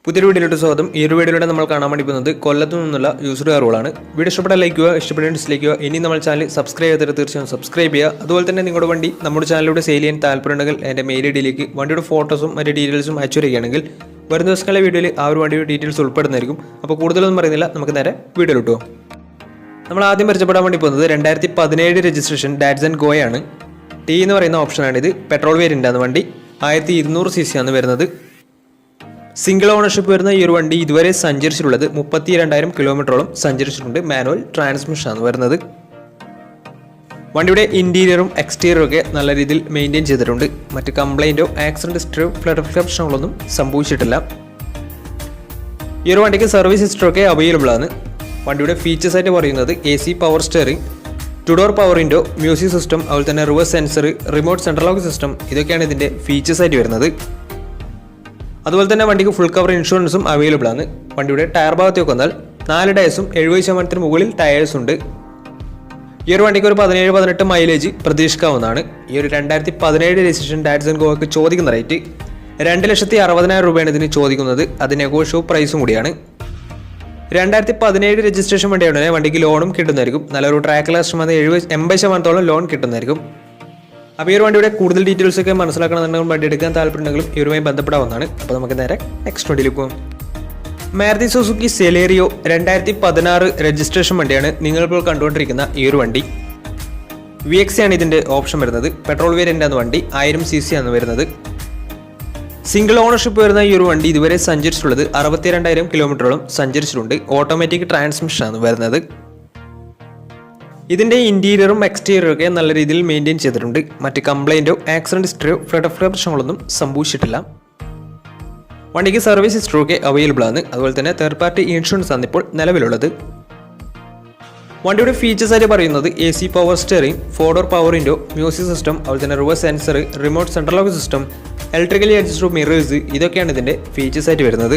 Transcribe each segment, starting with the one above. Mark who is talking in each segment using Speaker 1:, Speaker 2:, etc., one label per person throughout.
Speaker 1: പുതിയൊരു വീഡിയോയിലോട്ട് സ്വാഗതം. ഈ ഒരു വീഡിയോയിലൂടെ നമ്മൾ കാണാൻ വേണ്ടി പോകുന്നത് കൊല്ലത്തു നിന്നുള്ള യൂസർ കാറുകളാണ്. വീഡിയോ ഇഷ്ടപ്പെട്ടാൽ ലൈക്ക് ചെയ്യുക, ഇഷ്ടപ്പെട്ടാൽ ഡിസ്ലൈക്ക് ചെയ്യുക. ഇനി നമ്മൾ ചാനൽ സബ്സ്ക്രൈബ് ചെയ്തിട്ട് തീർച്ചയായും സബ്സ്ക്രൈബ് ചെയ്യുക. അതുപോലെ തന്നെ നിങ്ങളുടെ വണ്ടി നമ്മുടെ ചാനലിലൂടെ സെയിൽ ചെയ്യാൻ താല്പര്യമുണ്ടെങ്കിൽ എൻ്റെ മെയിൽ ഐഡിയിലേക്ക് വണ്ടിയുടെ ഫോട്ടോസും മറ്റ് ഡീറ്റെയിൽസും അയച്ചു വരികയാണെങ്കിൽ വരും ദിവസങ്ങളിലെ വീഡിയോയിൽ ആ ഒരു വണ്ടിയുടെ ഡീറ്റെയിൽസ് ഉൾപ്പെടുന്നതായിരിക്കും. അപ്പോൾ കൂടുതലൊന്നും പറയുന്നില്ല, നമുക്ക് നേരെ വീഡിയോയിലോട്ട് പോകാം. നമ്മൾ ആദ്യം പരിചയപ്പെടാൻ വേണ്ടി പോകുന്നത് 2017 രജിസ്ട്രേഷൻ ഡാറ്റ്സൺ ഗോയാണ്. ടി എന്ന് പറയുന്ന ഓപ്ഷനാണ്. ഇത് പെട്രോൾ വേരിയൻ്റാണ് വണ്ടി. 1200 cc ആണ് വരുന്നത്. സിംഗിൾ ഓണർഷിപ്പ് വരുന്ന ഈ ഒരു വണ്ടി ഇതുവരെ സഞ്ചരിച്ചിട്ടുള്ളത് 32,000 കിലോമീറ്ററോളം സഞ്ചരിച്ചിട്ടുണ്ട്. മാനുവൽ ട്രാൻസ്മിഷൻ ആണ് വരുന്നത്. വണ്ടിയുടെ ഇന്റീരിയറും എക്സ്റ്റീരിയറും ഒക്കെ നല്ല രീതിയിൽ മെയിൻറ്റെയിൻ ചെയ്തിട്ടുണ്ട്. മറ്റ് കംപ്ലൈൻറ്റോ ആക്സിഡന്റ് ഹിസ്റ്ററിയോ ഫ്ലഡ് പ്രശ്നങ്ങളൊന്നും സംഭവിച്ചിട്ടില്ല. ഈ ഒരു വണ്ടിക്ക് സർവീസ് ഹിസ്റ്ററൊക്കെ അവൈലബിൾ ആണ്. വണ്ടിയുടെ ഫീച്ചേഴ്സ് ആയിട്ട് പറയുന്നത് AC power steering, 2 door power window, music system, അതുപോലെ തന്നെ reverse sensor, remote central lock system, ഇതൊക്കെയാണ് ഇതിൻ്റെ ഫീച്ചേഴ്സ് ആയിട്ട് വരുന്നത്. അതുപോലെ തന്നെ വണ്ടിക്ക് ഫുൾ കവർ ഇൻഷുറൻസും അവൈലബിൾ ആണ്. വണ്ടിയുടെ ടയർ ഭാഗത്തേക്ക് വന്നാൽ 4 ടയർസും 70% മുകളിൽ ടയേഴ്സ് ഉണ്ട്. ഈ ഒരു വണ്ടിക്ക് ഒരു 17-18 മൈലേജ് പ്രതീക്ഷിക്കാവുന്നതാണ്. ഈ ഒരു 2017 രജിസ്ട്രേഷൻ ഡാറ്റ്സൺ ഗോക്ക് ചോദിക്കുന്ന റേറ്റ് 2,60,000 രൂപയാണ് ഇതിന് ചോദിക്കുന്നത്. അത് നെഗോഷ്യബിൾ പ്രൈസും കൂടിയാണ്. 2017 രജിസ്ട്രേഷൻ വണ്ടിയാണ്. വണ്ടിക്ക് ലോണും കിട്ടുന്നതായിരിക്കും. നല്ലൊരു ട്രാക്ക് ലാസ്റ്റ് വന്ന് 80% ലോൺ കിട്ടുന്നതായിരിക്കും. അപ്പോൾ ഈ ഒരു വണ്ടിയുടെ കൂടുതൽ ഡീറ്റെയിൽസ് ഒക്കെ മനസ്സിലാക്കണമെന്നുണ്ടെങ്കിൽ വണ്ടി എടുക്കാൻ താല്പര്യമുണ്ടെങ്കിലും ഇവരുമായി ബന്ധപ്പെടാവുന്നതാണ്. അപ്പോൾ നമുക്ക് നേരെ നെക്സ്റ്റ് വണ്ടിയിലേക്ക് പോകാം. മാരുതി സുസുക്കി സെലേറിയോ 2016 രജിസ്ട്രേഷൻ വണ്ടിയാണ് നിങ്ങളിപ്പോൾ കണ്ടുകൊണ്ടിരിക്കുന്ന ഈ ഒരു വണ്ടി. VXC ആണ് ഇതിൻ്റെ ഓപ്ഷൻ വരുന്നത്. പെട്രോൾ വേരിയൻ്റ് ആണ് വണ്ടി. 1000 cc ആണ് വരുന്നത്. സിംഗിൾ ഓണർഷിപ്പ് വരുന്ന ഈ ഒരു വണ്ടി ഇതുവരെ സഞ്ചരിച്ചിട്ടുള്ളത് 62,000 കിലോമീറ്ററോളം സഞ്ചരിച്ചിട്ടുണ്ട്. ഓട്ടോമാറ്റിക് ട്രാൻസ്മിഷൻ ആണ് വരുന്നത്. ഇതിൻ്റെ ഇന്റീരിയറും എക്സ്റ്റീരിയറും ഒക്കെ നല്ല രീതിയിൽ മെയിൻറ്റെയിൻ ചെയ്തിട്ടുണ്ട്. മറ്റ് കംപ്ലൈൻറ്റോ ആക്സിഡന്റ് ഹിസ്റ്ററിയോ ഫ്ലഡ് പ്രശ്നങ്ങളൊന്നും സംഭവിച്ചിട്ടില്ല. വണ്ടിക്ക് സർവീസ് ഹിസ്റ്ററൊക്കെ അവൈലബിൾ ആണ്. അതുപോലെ തന്നെ തേർഡ് പാർട്ടി ഇൻഷുറൻസ് ആണ് ഇപ്പോൾ നിലവിലുള്ളത്. വണ്ടിയുടെ ഫീച്ചേഴ്സ് ആയിട്ട് പറയുന്നത് AC power steering, 4 door power window, music system, അതുപോലെ തന്നെ reverse sensor, remote central lock system, electrically adjustable mirrors, ഇതൊക്കെയാണ് ഇതിൻ്റെ ഫീച്ചേഴ്സ് ആയിട്ട് വരുന്നത്.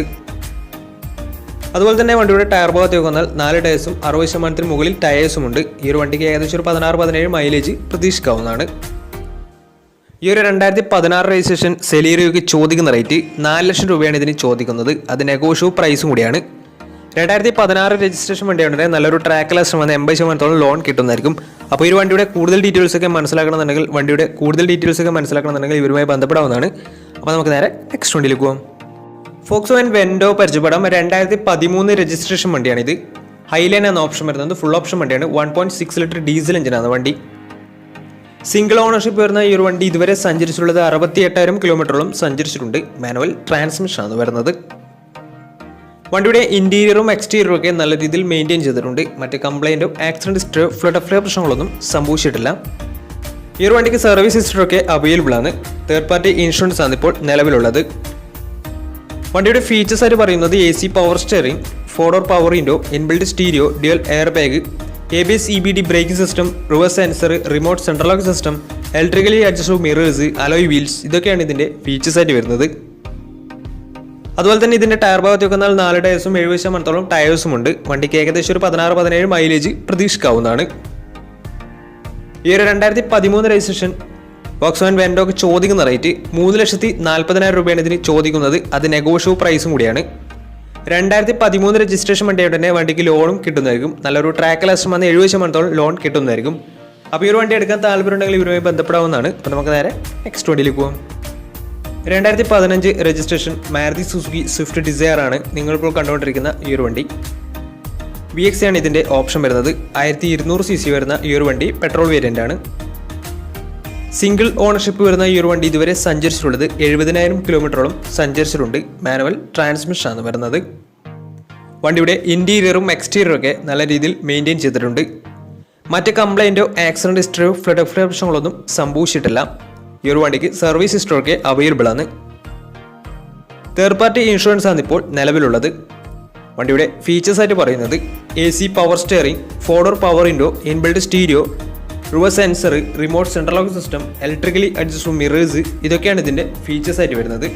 Speaker 1: അതുപോലെ തന്നെ വണ്ടിയുടെ ടയർ ഭാഗത്തേക്ക് വന്നാൽ 4 ടയേഴ്സും 60% മുകളിൽ ടയേഴ്സും ഉണ്ട്. ഈ ഒരു വണ്ടിക്ക് ഏകദേശം ഒരു 16-17 മൈലേജ് പ്രതീക്ഷിക്കാവുന്നതാണ്. ഈ ഒരു 2016 രജിസ്ട്രേഷൻ സെലീറിയോക്ക് ചോദിക്കുന്ന റേറ്റ് 4 ലക്ഷം രൂപയാണ് ഇതിന് ചോദിക്കുന്നത്. അത് നെഗോഷ്യബിൾ പ്രൈസും കൂടിയാണ്. 2016 രജിസ്ട്രേഷൻ വണ്ടിയാണെങ്കിൽ നല്ലൊരു ട്രാക്ക് ലാസ്റ്റ് വന്ന് 80% ലോൺ കിട്ടുന്നതായിരിക്കും. അപ്പോൾ ഈ വണ്ടിയുടെ കൂടുതൽ ഡീറ്റെയിൽസ് ഒക്കെ മനസ്സിലാക്കണമെന്നുണ്ടെങ്കിൽ ഇവരുമായി ബന്ധപ്പെടാവുന്നതാണ്. അപ്പോൾ നമുക്ക് നേരെ നെക്സ്റ്റ് വണ്ടിയിലേക്ക് പോകാം. ഫോക്സ്വാഗൻ വെൻഡോ പരിചയപ്പെടാം. 2013 രജിസ്ട്രേഷൻ വണ്ടിയാണിത്. ഹൈലൈൻ എന്ന ഓപ്ഷൻ വരുന്നത്. ഫുൾ ഓപ്ഷൻ വണ്ടിയാണ്. 1.6 ലിറ്റർ ഡീസൽ എഞ്ചിനാണ് വണ്ടി. സിംഗിൾ ഓണർഷിപ്പ് വരുന്ന ഈ ഒരു വണ്ടി ഇതുവരെ സഞ്ചരിച്ചിട്ടുള്ളത് 68,000 കിലോമീറ്ററോളം സഞ്ചരിച്ചിട്ടുണ്ട്. മാനുവൽ ട്രാൻസ്മിഷൻ ആണ് വരുന്നത്. വണ്ടിയുടെ ഇന്റീരിയറും എക്സ്റ്റീരിയറും ഒക്കെ നല്ല രീതിയിൽ മെയിൻറ്റെയിൻ ചെയ്തിട്ടുണ്ട്. മറ്റ് കംപ്ലൈൻറ്റോ ആക്സിഡന്റ് ഹിസ്റ്ററിയോ ഫ്ലഡ് പ്രശ്നങ്ങളൊന്നും സംഭവിച്ചിട്ടില്ല. ഈ ഒരു വണ്ടിക്ക് സർവീസ് ഹിസ്റ്ററൊക്കെ അവൈലബിൾ ആണ്. തേർഡ് പാർട്ടി ഇൻഷുറൻസ് ആണ് ഇപ്പോൾ നിലവിലുള്ളത്. വണ്ടിയുടെ ഫീച്ചേഴ്സ് ആയിട്ട് പറയുന്നത് AC power steering, 4 door power window, inbuilt stereo, dual air bag, ABS EBD braking system, reverse sensor, remote central lock system, electrically adjustable mirrors, alloy wheels, ഇതൊക്കെയാണ് ഇതിൻ്റെ features ആയിട്ട് വരുന്നത്. അതുപോലെ തന്നെ ഇതിൻ്റെ ടയർ ഭാഗത്തേക്ക് വന്നാൽ 4 ടയേഴ്സും 70% ടയേഴ്സും ഉണ്ട്. വണ്ടിക്ക് ഏകദേശം ഒരു 16-17 മൈലേജ് പ്രതീക്ഷിക്കാവുന്നതാണ്. ഈ ഒരു 2013 രജിസ്ട്രേഷൻ ഫോക്സ്വാഗൻ വെൻഡോക്ക് ചോദിക്കുന്ന റേറ്റ് 3,40,000 രൂപയാണ് ഇതിന് ചോദിക്കുന്നത്. അത് നെഗോഷ്യബിൾ പ്രൈസും കൂടിയാണ്. 2013 രജിസ്ട്രേഷൻ വണ്ടിയായിട്ട് തന്നെ വണ്ടിക്ക് ലോണും കിട്ടുന്നതായിരിക്കും. നല്ലൊരു ട്രാക്ക് ലാസ്റ്റ് വന്ന് 70% ലോൺ കിട്ടുന്നതായിരിക്കും. അപ്പോൾ ഈ ഒരു വണ്ടി എടുക്കാൻ താല്പര്യമുണ്ടെങ്കിൽ ഇവരുമായി ബന്ധപ്പെടാവുന്നതാണ്. അപ്പോൾ നമുക്ക് നേരെ നെക്സ്റ്റ് വണ്ടിയിലേക്ക് പോകാം. 2015 registration Maruti Suzuki Swift Dzire ആണ് നിങ്ങളിപ്പോൾ കണ്ടുകൊണ്ടിരിക്കുന്ന ഈ ഒരു വണ്ടി. VXC ആണ് ഇതിൻ്റെ ഓപ്ഷൻ വരുന്നത്. 1200 cc വരുന്ന ഈ ഒരു വണ്ടി പെട്രോൾ വേരിയൻ്റ് ആണ്. സിംഗിൾ ഓണർഷിപ്പ് വരുന്ന ഈ ഒരു വണ്ടി ഇതുവരെ സഞ്ചരിച്ചിട്ടുള്ളത് 70,000 കിലോമീറ്ററോളം സഞ്ചരിച്ചിട്ടുണ്ട്. മാനുവൽ ട്രാൻസ്മിഷൻ ആണ് വരുന്നത്. വണ്ടിയുടെ ഇന്റീരിയറും എക്സ്റ്റീരിയറും ഒക്കെ നല്ല രീതിയിൽ മെയിൻറ്റെയിൻ ചെയ്തിട്ടുണ്ട്. മറ്റ് കംപ്ലൈൻറ്റോ ആക്സിഡന്റ് ഹിസ്റ്ററിയോ ഫ്ലഡ് പ്രശ്നങ്ങളൊന്നും സംഭവിച്ചിട്ടില്ല. ഈ ഒരു വണ്ടിക്ക് സർവീസ് ഹിസ്റ്ററൊക്കെ അവൈലബിൾ ആണ്. തേർഡ് പാർട്ടി ഇൻഷുറൻസ് ആണ് ഇപ്പോൾ നിലവിലുള്ളത്. വണ്ടിയുടെ ഫീച്ചേഴ്സ് ആയിട്ട് പറയുന്നത് AC power steering, 4 door power window, inbuilt stereo, reverse sensor, remote central lock system, electrically adjustable mirrors, ഇതൊക്കെയാണ് ഇതിൻ്റെ ഫീച്ചേഴ്സ് ആയിട്ട് വരുന്നത്.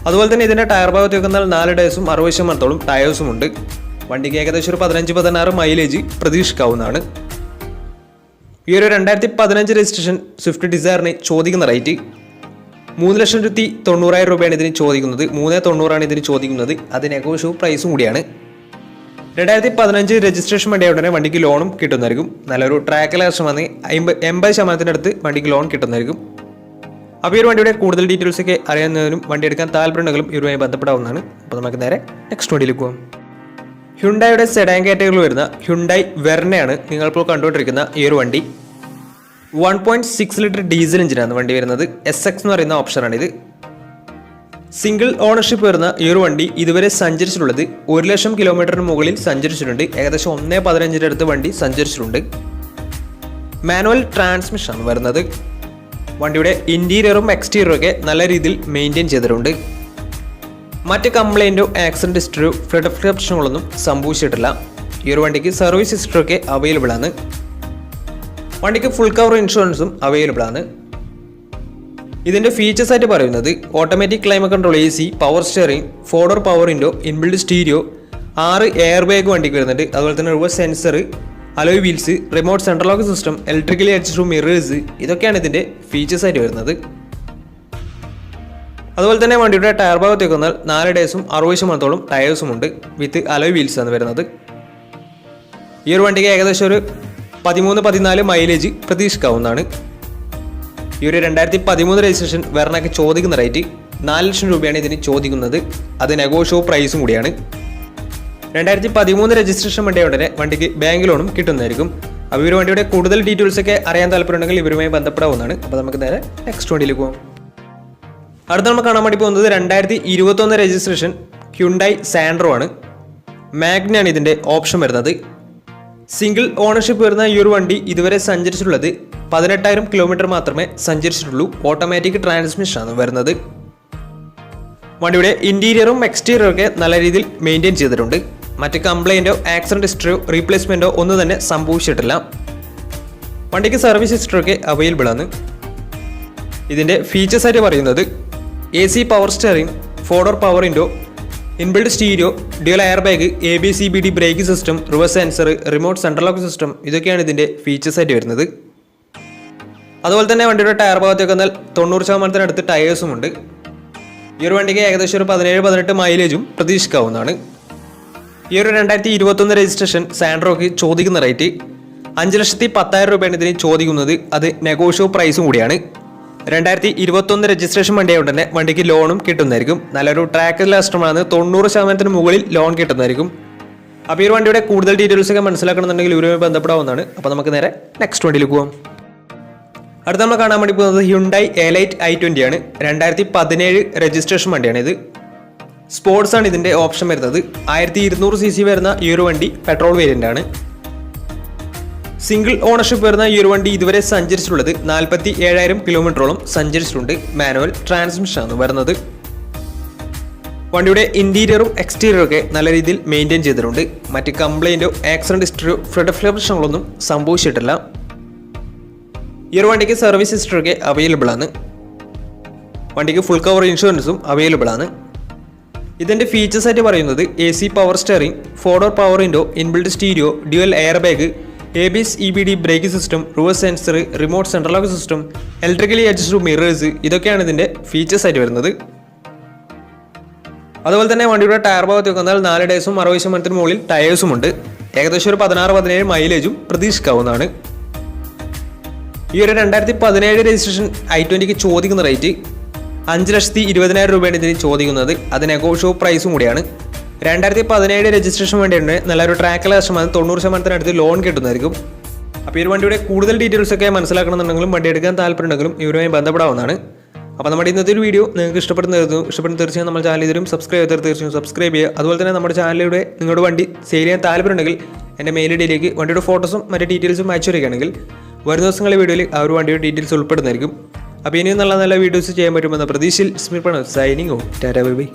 Speaker 1: അതുപോലെ തന്നെ ഇതിൻ്റെ ടയർ ഭാഗത്തേക്ക് വന്നാൽ 4 ടയേഴ്സും 60% ടയേഴ്സും ഉണ്ട്. വണ്ടിക്ക് ഏകദേശം ഒരു 15-16 മൈലേജ് പ്രതീക്ഷിക്കാവുന്നതാണ്. ഈ ഒരു 2015 രജിസ്ട്രേഷൻ സ്വിഫ്റ്റ് ഡിസയറിന് ചോദിക്കുന്ന റേറ്റ് 3,90,000 രൂപയാണ് ഇതിന് ചോദിക്കുന്നത്. 3,90,000 ഇതിന് ചോദിക്കുന്നത്. അത് നെഗോഷ്യബിൾ പ്രൈസും കൂടിയാണ്. 2015 രജിസ്ട്രേഷൻ വണ്ടിയായ ഉടനെ വണ്ടിക്ക് ലോണും കിട്ടുന്നതായിരിക്കും. നല്ലൊരു ട്രാക്കിൽ ലക്ഷം വന്ന് 80% അടുത്ത് വണ്ടിക്ക് ലോൺ കിട്ടുന്നതായിരിക്കും. അപ്പോൾ ഈ ഒരു വണ്ടിയുടെ കൂടുതൽ ഡീറ്റെയിൽസ് ഒക്കെ അറിയാവുന്നതിനും വണ്ടി എടുക്കാൻ താല്പര്യമുണ്ടെങ്കിലും ഇവരുമായി ബന്ധപ്പെടാവുന്നതാണ്. അപ്പോൾ നമുക്ക് നേരെ നെക്സ്റ്റ് വണ്ടിയിലേക്ക് പോകാം. ഹ്യുണ്ടായുടെ സെഡാൻ കാറ്റഗറിയിൽ വരുന്ന ഹ്യുണ്ടായി വെർണയാണ് നിങ്ങളിപ്പോൾ കണ്ടുകൊണ്ടിരിക്കുന്ന ഈ ഒരു വണ്ടി. 1.6 ലിറ്റർ ഡീസൽ എഞ്ചിനാണ് വണ്ടി വരുന്നത്. SX എന്ന് പറയുന്ന ഓപ്ഷനാണിത്. സിംഗിൾ ഓണർഷിപ്പ് വരുന്ന ഈ ഒരു വണ്ടി ഇതുവരെ സഞ്ചരിച്ചിട്ടുള്ളത് 1,00,000 കിലോമീറ്ററിന് മുകളിൽ സഞ്ചരിച്ചിട്ടുണ്ട്. ഏകദേശം 1.15 അടുത്ത് വണ്ടി സഞ്ചരിച്ചിട്ടുണ്ട്. മാനുവൽ ട്രാൻസ്മിഷനാണ് വരുന്നത്. വണ്ടിയുടെ ഇൻറ്റീരിയറും എക്സ്റ്റീരിയറും ഒക്കെ നല്ല രീതിയിൽ മെയിൻറ്റെയിൻ ചെയ്തിട്ടുണ്ട്. മറ്റ് കംപ്ലൈൻറ്റോ ആക്സിഡൻറ്റ് ഹിസ്റ്ററിയോ ഫ്ലഡ് പ്രശ്നങ്ങളൊന്നും സംഭവിച്ചിട്ടില്ല. ഈ ഒരു വണ്ടിക്ക് സർവീസ് ഹിസ്റ്ററിയൊക്കെ അവൈലബിൾ ആണ്. വണ്ടിക്ക് ഫുൾ കവർ ഇൻഷുറൻസും അവൈലബിൾ ആണ്. ഇതിൻ്റെ ഫീച്ചേഴ്സ് ആയിട്ട് പറയുന്നത് automatic climate control, AC, power steering, 4-door power window, inbuilt stereo, 6 air bag വണ്ടിക്ക് വരുന്നുണ്ട്. അതുപോലെ തന്നെ reverse sensor, alloy wheels, remote central lock system, electrically adjustable mirrors, ഇതൊക്കെയാണ് ഇതിൻ്റെ ഫീച്ചേഴ്സ് ആയിട്ട് വരുന്നത്. അതുപോലെ തന്നെ വണ്ടിയുടെ ടയർ ഭാഗത്തേക്ക് വന്നാൽ 4 ഡേയ്സും 60% ടയേഴ്സും ഉണ്ട്. വിത്ത് അലോയ് വീൽസ് ആണ് വരുന്നത്. ഈ ഒരു വണ്ടിക്ക് ഏകദേശം ഒരു 13-14 മൈലേജ് പ്രതീക്ഷിക്കാവുന്നതാണ്. ഈ ഒരു 2013 രജിസ്ട്രേഷൻ വെർണയ്ക്ക് ചോദിക്കുന്ന റേറ്റ് 4,00,000 രൂപയാണ് ഇതിന് ചോദിക്കുന്നത്. അത് നെഗോഷ്യബിൾ പ്രൈസും കൂടിയാണ്. 2013 രജിസ്ട്രേഷൻ വണ്ടിയായ ഉടനെ വണ്ടിക്ക് ബാങ്ക് ലോണും കിട്ടുന്നതായിരിക്കും. അപ്പോൾ ഈ ഒരു വണ്ടിയുടെ കൂടുതൽ ഡീറ്റെയിൽസ് ഒക്കെ അറിയാൻ താല്പര്യമുണ്ടെങ്കിൽ ഇവരുമായി ബന്ധപ്പെടാവുന്നതാണ്. അപ്പോൾ നമുക്ക് നേരെ നെക്സ്റ്റ് വണ്ടിയിലേക്ക് പോകാം. അടുത്ത നമ്മൾ കാണാൻ വേണ്ടി പോകുന്നത് 2021 രജിസ്ട്രേഷൻ ഹ്യുണ്ടായി സാൻഡ്രോ ആണ്. മാഗ്നയാണ് ഇതിൻ്റെ ഓപ്ഷൻ വരുന്നത്. സിംഗിൾ ഓണർഷിപ്പ് വരുന്ന ഈ ഒരു വണ്ടി ഇതുവരെ സഞ്ചരിച്ചിട്ടുള്ളത് 18,000 കിലോമീറ്റർ മാത്രമേ സഞ്ചരിച്ചിട്ടുള്ളൂ. ഓട്ടോമാറ്റിക് ട്രാൻസ്മിഷനാണ് വരുന്നത്. വണ്ടിയുടെ ഇൻറ്റീരിയറും എക്സ്റ്റീരിയറും ഒക്കെ നല്ല രീതിയിൽ മെയിൻറ്റെയിൻ ചെയ്തിട്ടുണ്ട്. മറ്റ് കംപ്ലൈൻറ്റോ ആക്സിഡൻറ്റ് ഹിസ്റ്ററിയോ റീപ്ലേസ്മെൻറ്റോ ഒന്നും തന്നെ സംഭവിച്ചിട്ടില്ല. വണ്ടിക്ക് സർവീസ് ഹിസ്റ്ററിയൊക്കെ അവൈലബിൾ ആണ്. ഇതിൻ്റെ ഫീച്ചേഴ്സ് ആയിട്ട് പറയുന്നത് AC, power steering, 4-door power window, inbuilt stereo, dual air bag, ABS CBD brake system, reverse sensor, remote central lock system, ഇതൊക്കെയാണ് ഇതിൻ്റെ ഫീച്ചേഴ്സ് ആയിട്ട് വരുന്നത്. അതുപോലെ തന്നെ വണ്ടിയുടെ ടയർ ഭാഗത്തേക്ക് വന്നാൽ 90% അടുത്ത് ടയേഴ്സും ഉണ്ട്. ഈ ഒരു വണ്ടിക്ക് ഏകദേശം ഒരു 17-18 മൈലേജും പ്രതീക്ഷിക്കാവുന്നതാണ്. ഈ ഒരു 2021 രജിസ്ട്രേഷൻ സാൻഡ്രോക്ക് ചോദിക്കുന്ന റേറ്റ് 5,10,000 രൂപയാണ് ഇതിന് ചോദിക്കുന്നത്. അത് നെഗോഷ്യബിൾ പ്രൈസും കൂടിയാണ്. 2021 രജിസ്ട്രേഷൻ വണ്ടിയായ ഉടനെ വണ്ടിക്ക് ലോണും കിട്ടുന്നതായിരിക്കും. നല്ലൊരു ട്രാക്ക് കസ്റ്റമറാണ്. 90% മുകളിൽ ലോൺ കിട്ടുന്നതായിരിക്കും. അപ്പോൾ ഈ ഒരു വണ്ടിയുടെ കൂടുതൽ ഡീറ്റെയിൽസ് ഒക്കെ മനസ്സിലാക്കണമെന്നുണ്ടെങ്കിൽ ഇവരുമായി ബന്ധപ്പെടാവുന്നതാണ്. അപ്പോൾ നമുക്ക് നേരെ നെക്സ്റ്റ് വണ്ടിയിലേക്ക് പോകാം. അടുത്ത നമ്മൾ കാണാൻ വേണ്ടി പോകുന്നത് ഹ്യുണ്ടായി എലൈറ്റ് i20 ആണ്. 2017 രജിസ്ട്രേഷൻ വണ്ടിയാണ് ഇത്. സ്പോർട്സ് ആണ് ഇതിൻ്റെ ഓപ്ഷൻ വരുന്നത്. 1200 cc വരുന്ന ഈ ഒരു വണ്ടി പെട്രോൾ വേരിയൻ്റ് ആണ്. സിംഗിൾ ഓണർഷിപ്പ് വരുന്ന ഈ ഒരു വണ്ടി ഇതുവരെ സഞ്ചരിച്ചിട്ടുള്ളത് 47,000 കിലോമീറ്ററോളം സഞ്ചരിച്ചിട്ടുണ്ട്. മാനുവൽ ട്രാൻസ്മിഷനാണ് വരുന്നത്. വണ്ടിയുടെ ഇൻറ്റീരിയറും എക്സ്റ്റീരിയറും ഒക്കെ നല്ല രീതിയിൽ മെയിൻറ്റെയിൻ ചെയ്തിട്ടുണ്ട്. മറ്റ് കംപ്ലൈൻറ്റോ ആക്സിഡൻറ്റ് ഹിസ്റ്ററിയോ ഫ്ലഡ് പ്രശ്നങ്ങളൊന്നും സംഭവിച്ചിട്ടില്ല. ഈ ഒരു വണ്ടിക്ക് സർവീസ് ഹിസ്റ്ററിയൊക്കെ അവൈലബിൾ ആണ്. വണ്ടിക്ക് ഫുൾ കവർ ഇൻഷുറൻസും അവൈലബിൾ ആണ്. ഇതിൻ്റെ ഫീച്ചേഴ്സ് ആയിട്ട് പറയുന്നത് AC, power steering, 4-door power window, inbuilt stereo, dual air bag, ABS EBD brake system, reverse sensor, remote central lock system, electrically adjustable mirrors, ഇതൊക്കെയാണ് ഇതിൻ്റെ ഫീച്ചേഴ്സ് ആയിട്ട് വരുന്നത്. അതുപോലെ തന്നെ വണ്ടിയുടെ ടയർ ഭാഗത്തേക്ക് വന്നാൽ 4 ഡേയ്സും 60% മുകളിൽ ടയേഴ്സും ഉണ്ട്. ഏകദേശം ഒരു 16-17 മൈലേജും പ്രതീക്ഷിക്കാവുന്നതാണ്. ഈ ഒരു 2017 രജിസ്ട്രേഷൻ i20ക്ക് ചോദിക്കുന്ന റേറ്റ് 5,20,000 രൂപയാണ് ഇതിന് ചോദിക്കുന്നത്. അത് നെഗോഷ്യബിൾ പ്രൈസും കൂടിയാണ്. 2017 രജിസ്ട്രേഷൻ വേണ്ടിയുണ്ട്. നല്ലൊരു ട്രാക്ക് ലക്ഷമാണ്. 90% അടുത്ത് ലോൺ കിട്ടുന്നതായിരിക്കും. അപ്പോൾ ഈ ഒരു വണ്ടിയുടെ കൂടുതൽ ഡീറ്റെയിൽസ് ഒക്കെ മനസ്സിലാക്കണമെന്നുണ്ടെങ്കിലും വണ്ടി എടുക്കാൻ താല്പര്യമുണ്ടെങ്കിലും ഇവരുമായി ബന്ധപ്പെടാവുന്നതാണ്. അപ്പോൾ നമ്മുടെ ഇന്നത്തെ ഒരു വീഡിയോ നിങ്ങൾക്ക് ഇഷ്ടപ്പെടുന്ന തീർച്ചയായും നമ്മുടെ ചാനൽ ഇതിലും സബ്സ്ക്രൈബ് ചെയ്താൽ തീർച്ചയായും സബ്സ്ക്രൈബ് ചെയ്യുക. അതുപോലെ തന്നെ നമ്മുടെ ചാനലിലൂടെ നിങ്ങളുടെ വണ്ടി സെയിൽ ചെയ്യാൻ താല്പര്യമുണ്ടെങ്കിൽ എൻ്റെ മെയിൽ ഐഡിയിലേക്ക് വണ്ടിയുടെ ഫോട്ടോസും മറ്റ് ഡീറ്റെയിൽസും അയച്ചു വരികയാണെങ്കിൽ വരും ദിവസങ്ങളിലെ വീഡിയോയിൽ ആ ഒരു വണ്ടിയുടെ ഡീറ്റെയിൽസ് ഉൾപ്പെടുന്നതായിരിക്കും. അപ്പോൾ ഇനിയും നല്ല നല്ല വീഡിയോസ് ചെയ്യാൻ പറ്റുമെന്ന പ്രതീക്ഷയിൽ സ്മിർപ്പണം signing off tata bye by.